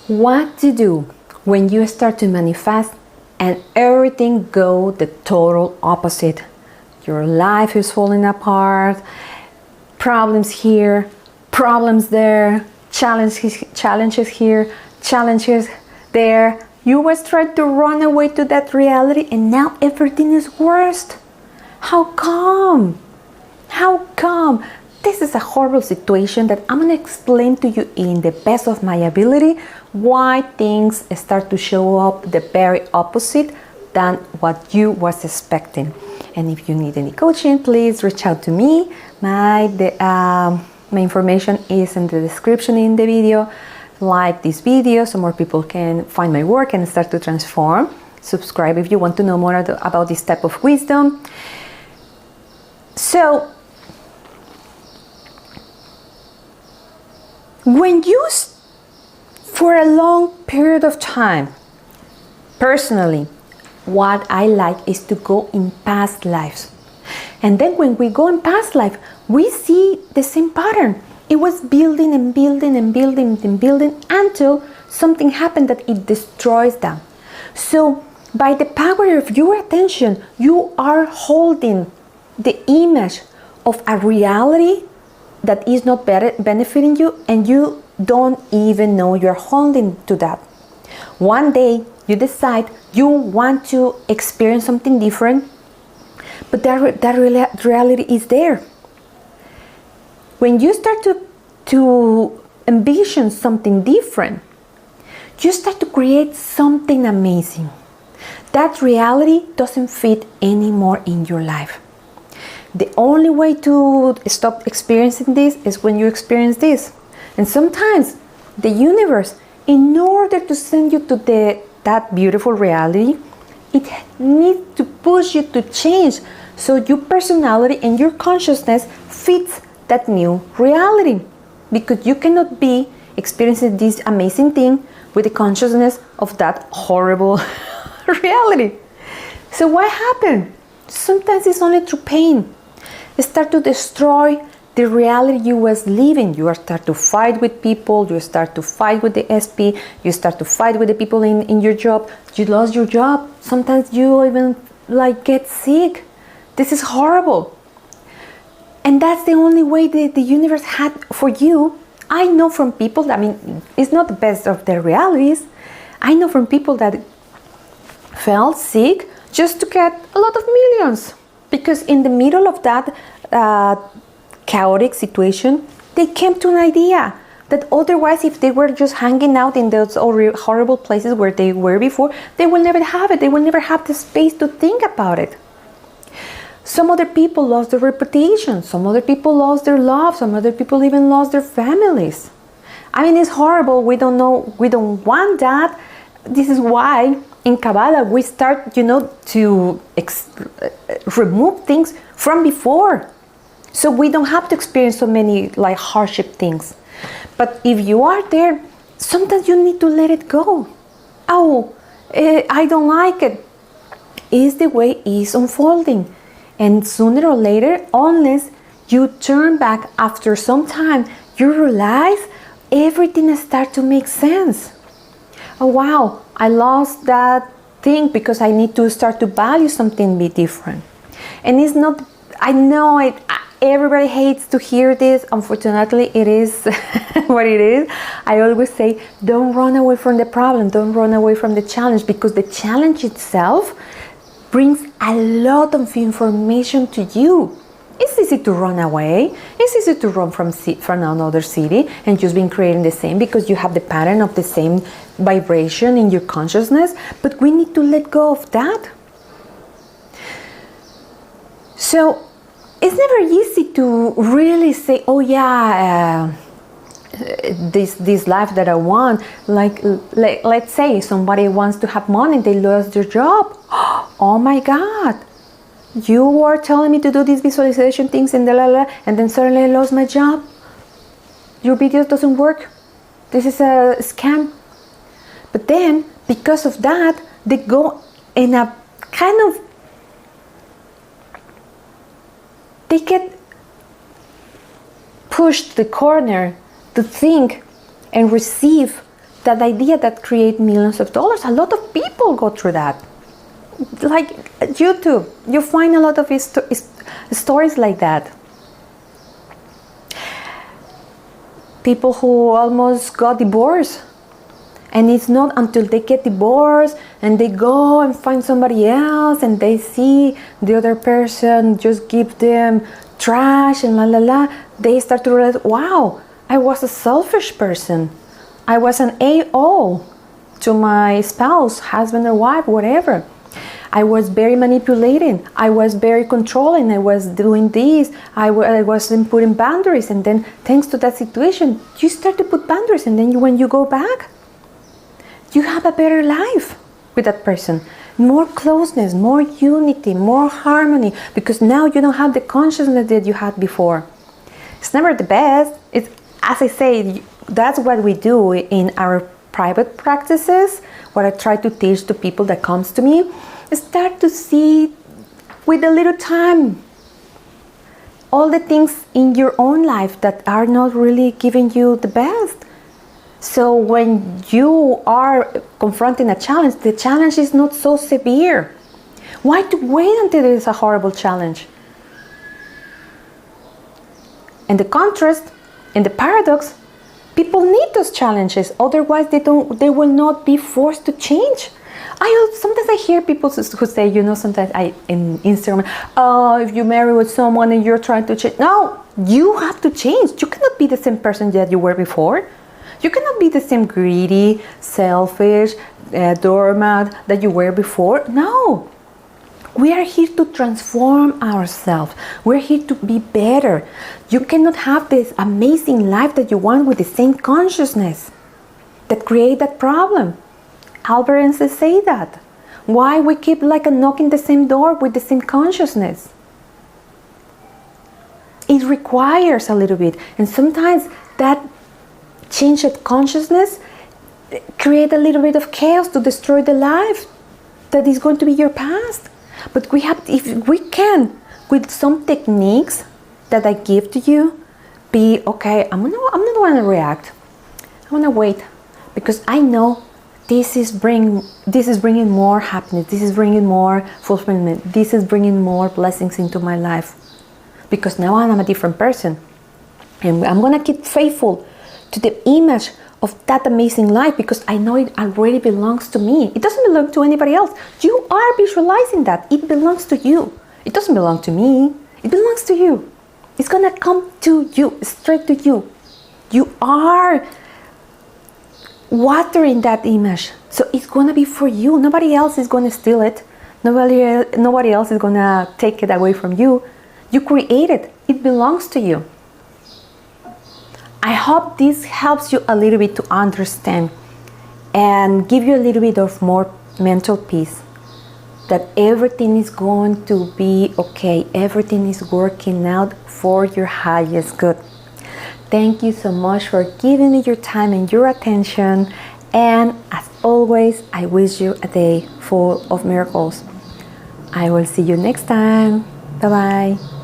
What to do when you start to manifest and everything go the total opposite. Your life is falling apart, problems here, problems there, challenges here, challenges there. You was trying to run away to that reality and now everything is worse. How come? How come? This is a horrible situation that I'm going to explain to you in the best of my ability why things start to show up the very opposite than what you was expecting. And if you need any coaching, please reach out to me. My information is in the description in the video. Like this video so more people can find my work and start to transform. Subscribe if you want to know more about this type of wisdom. So, when you, for a long period of time, personally, what I like is to go in past lives. And then when we go in past life, we see the same pattern. It was building and building and building and building until something happened that it destroys them. So by the power of your attention, you are holding the image of a reality that is not benefiting you, and you don't even know you're holding to that. One day you decide you want to experience something different, but that reality is there. When you start to envision something different, you start to create something amazing. That reality doesn't fit anymore in your life. The only way to stop experiencing this is when you experience this. And sometimes the universe, in order to send you to that beautiful reality, it needs to push you to change so your personality and your consciousness fits that new reality. Because you cannot be experiencing this amazing thing with the consciousness of that horrible reality. So what happened? Sometimes it's only through pain. Start to destroy the reality you was living. You start to fight with people, you start to fight with the SP, you start to fight with the people in your job. You lost your job. Sometimes you even get sick. This is horrible. And that's the only way that the universe had for you. I know from people, it's not the best of their realities. I know from people that fell sick just to get a lot of millions. Because in the middle of that chaotic situation, they came to an idea that otherwise, if they were just hanging out in those horrible places where they were before, they will never have it. They will never have the space to think about it. Some other people lost their reputation. Some other people lost their love. Some other people even lost their families. It's horrible. We don't know. We don't want that. This is why in Kabbalah we start, to remove things from before, so we don't have to experience so many hardship things. But if you are there, sometimes you need to let it go. I don't like it. It's the way it's unfolding, and sooner or later, unless you turn back after some time, you realize everything starts to make sense. Oh wow, I lost that thing because I need to start to value something be different. And it's not, I know it, everybody hates to hear this. Unfortunately, it is what it is. I always say, don't run away from the problem. Don't run away from the challenge, because the challenge itself brings a lot of information to you. It's easy to run away. It's easy to run from another city and just been creating the same, because you have the pattern of the same vibration in your consciousness. But we need to let go of that. So it's never easy to really say, oh yeah, this life that I want. Let's say somebody wants to have money, they lost their job. Oh my God. You were telling me to do these visualization things and and then suddenly I lost my job. Your video doesn't work. This is a scam. But then, because of that, they go in a kind of, they get pushed to the corner to think and receive that idea that create millions of dollars. A lot of people go through that. Like YouTube, you find a lot of stories like that. People who almost got divorced, and it's not until they get divorced and they go and find somebody else and they see the other person just give them trash and la la la, they start to realize, wow, I was a selfish person. I was an AO to my spouse, husband or wife, whatever. I was very manipulating. I was very controlling. I was doing this. I wasn't putting boundaries. And then thanks to that situation, you start to put boundaries. And then when you go back, you have a better life with that person. More closeness, more unity, more harmony. Because now you don't have the consciousness that you had before. It's never the best. It's, as I say, that's what we do in our private practices. What I try to teach to people that comes to me. Start to see with a little time all the things in your own life that are not really giving you the best. So when you are confronting a challenge, the challenge is not so severe. Why to wait until it is a horrible challenge? And the contrast and the paradox, people need those challenges, otherwise they will not be forced to change. Sometimes I hear people who say, sometimes in Instagram, if you marry with someone and you're trying to change. No, you have to change. You cannot be the same person that you were before. You cannot be the same greedy, selfish, doormat that you were before. No. We are here to transform ourselves. We're here to be better. You cannot have this amazing life that you want with the same consciousness that create that problem. Albert Einstein say that. Why we keep like knocking the same door with the same consciousness? It requires a little bit, and sometimes that change of consciousness create a little bit of chaos to destroy the life that is going to be your past. But we have, if we can, with some techniques that I give to you, be okay. I'm not going to react. I'm going to wait, because I know. This is bringing more happiness. This is bringing more fulfillment. This is bringing more blessings into my life. Because now I'm a different person. And I'm going to keep faithful to the image of that amazing life, because I know it already belongs to me. It doesn't belong to anybody else. You are visualizing that. It belongs to you. It doesn't belong to me. It belongs to you. It's going to come to you, straight to you. You are watering that image, so it's going to be for you. Nobody else is going to steal it. Nobody else is going to take it away from you. You create it. It belongs to you. I hope this helps you a little bit to understand and give you a little bit of more mental peace, that everything is going to be okay. Everything is working out for your highest good. Thank you so much for giving me your time and your attention. And as always, I wish you a day full of miracles. I will see you next time. Bye-bye.